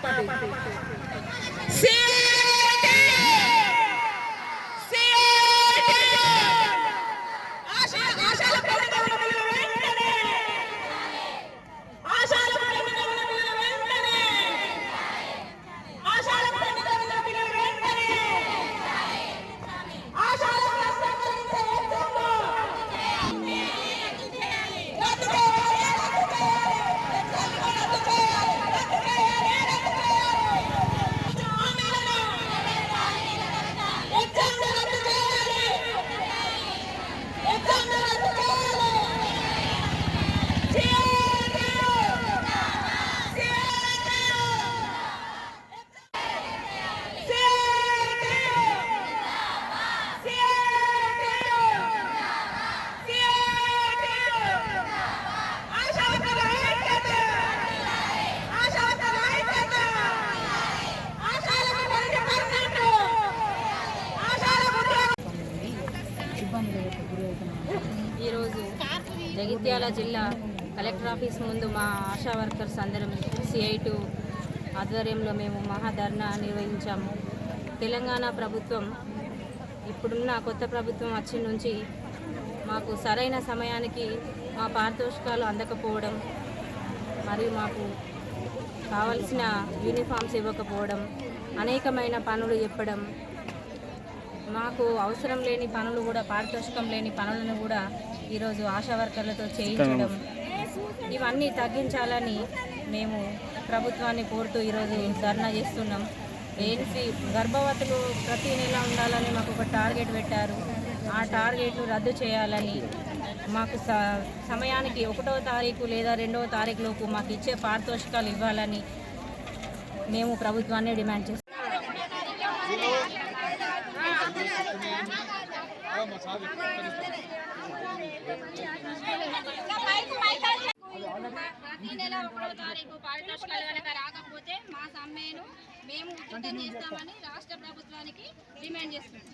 బాపతి ఈరోజు జగిత్యాల జిల్లా collector office ముందు మా ఆశా వర్కర్స్ అందరం CI2 ఆధ్వర్యంలో మేము మహాధర్నా నిర్వహించాము. తెలంగాణ ప్రభుత్వం ఇప్పుడున్న కొత్త ప్రభుత్వం వచ్చిన నుంచి మాకు సరైన సమయానికి మా పారితోషికాలు అందకపోవడం, మరియు మాకు కావలసిన యూనిఫామ్స్ ఇవ్వకపోవడం, అనేకమైన పనులు చెప్పడం, మాకు అవసరం లేని పనులు కూడా, పారితోషికం లేని పనులను కూడా ఈరోజు ఆశా వర్కర్లతో చేయించడం, ఇవన్నీ తగ్గించాలని మేము ప్రభుత్వాన్ని కోరుతూ ఈరోజు ధర్నా చేస్తున్నాం. ఏఎన్సీ గర్భవతులు ప్రతి నెల ఉండాలని మాకు ఒక టార్గెట్ పెట్టారు. ఆ టార్గెట్ రద్దు చేయాలని, మాకు సమయానికి 1వ తారీఖు లేదా 2వ తారీఖులోపు మాకు ఇచ్చే పారితోషికాలు ఇవ్వాలని మేము ప్రభుత్వాన్ని డిమాండ్ చేస్తాం. ప్రతి నెల 1వ తారీఖు పారితోషికాలు కనుక రాకపోతే మా సమ్మెను మేము ఉధృతం చేస్తామని రాష్ట్ర ప్రభుత్వానికి డిమాండ్ చేస్తున్నాం.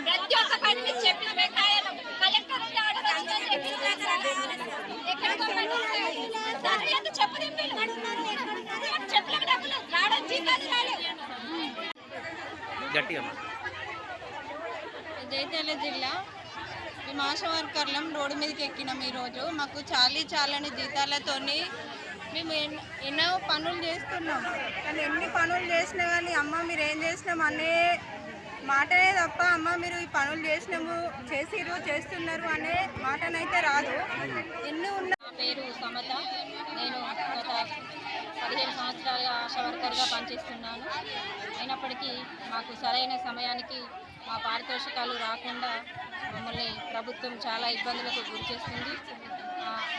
ప్రతి ఒక్క పని చెప్పిన కలెక్టర్ జగిత్యాల జిల్లా మేము ఆశా వర్కర్లం రోడ్డు మీదకి ఎక్కినాం. ఈరోజు మాకు చాలని జీతాలతోని మేము ఎన్నో పనులు చేస్తున్నాం. కానీ ఎన్ని పనులు చేసినా కానీ అమ్మ మీరు ఏం చేసినాం అనే మాటనే తప్ప అమ్మ మీరు ఈ పనులు చేస్తున్నారు అనే మాటనైతే రాదు. ఎన్ని ఉన్నా. నా పేరు సమత. నేను గత 15 సంవత్సరాలుగా ఆశా వర్కర్గా పనిచేస్తున్నాను. అయినప్పటికీ మాకు సరైన సమయానికి మా పారితోషికాలు రాకుండా మమ్మల్ని ప్రభుత్వం చాలా ఇబ్బందులకు గురి చేస్తుంది.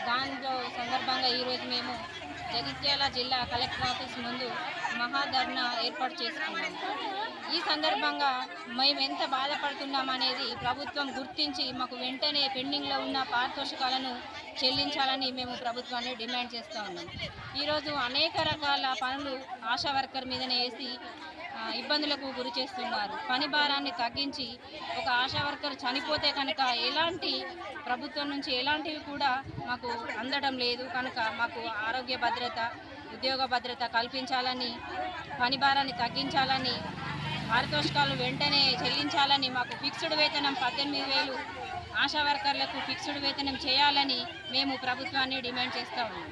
దానిలో సందర్భంగా ఈరోజు మేము జగిత్యాల జిల్లా కలెక్టర్ ఆఫీస్ ముందు మహాధర్నా ఏర్పాటు చేసుకున్నాము. ఈ సందర్భంగా మేము ఎంత బాధపడుతున్నామనేది ప్రభుత్వం గుర్తించి మాకు వెంటనే పెండింగ్లో ఉన్న పారితోషికాలను చెల్లించాలని మేము ప్రభుత్వాన్ని డిమాండ్ చేస్తూ ఉన్నాం. ఈరోజు అనేక రకాల పనులు ఆశా వర్కర్ మీదనే వేసి ఇబ్బందులకు గురి చేస్తున్నారు. పని భారాన్ని తగ్గించి ఒక ఆశా వర్కర్ చనిపోతే కనుక ఎలాంటి ప్రభుత్వం నుంచి ఎలాంటివి కూడా మాకు అందడం లేదు. కనుక మాకు ఆరోగ్య భద్రత, ఉద్యోగ భద్రత కల్పించాలని, పని భారాన్ని తగ్గించాలని, పారితోషికాలు వెంటనే చెల్లించాలని, మాకు ఫిక్స్డ్ వేతనం 18,000 ఆశా వర్కర్లకు ఫిక్స్డ్ వేతనం చేయాలని మేము ప్రభుత్వాన్ని డిమాండ్ చేస్తూ ఉన్నాం.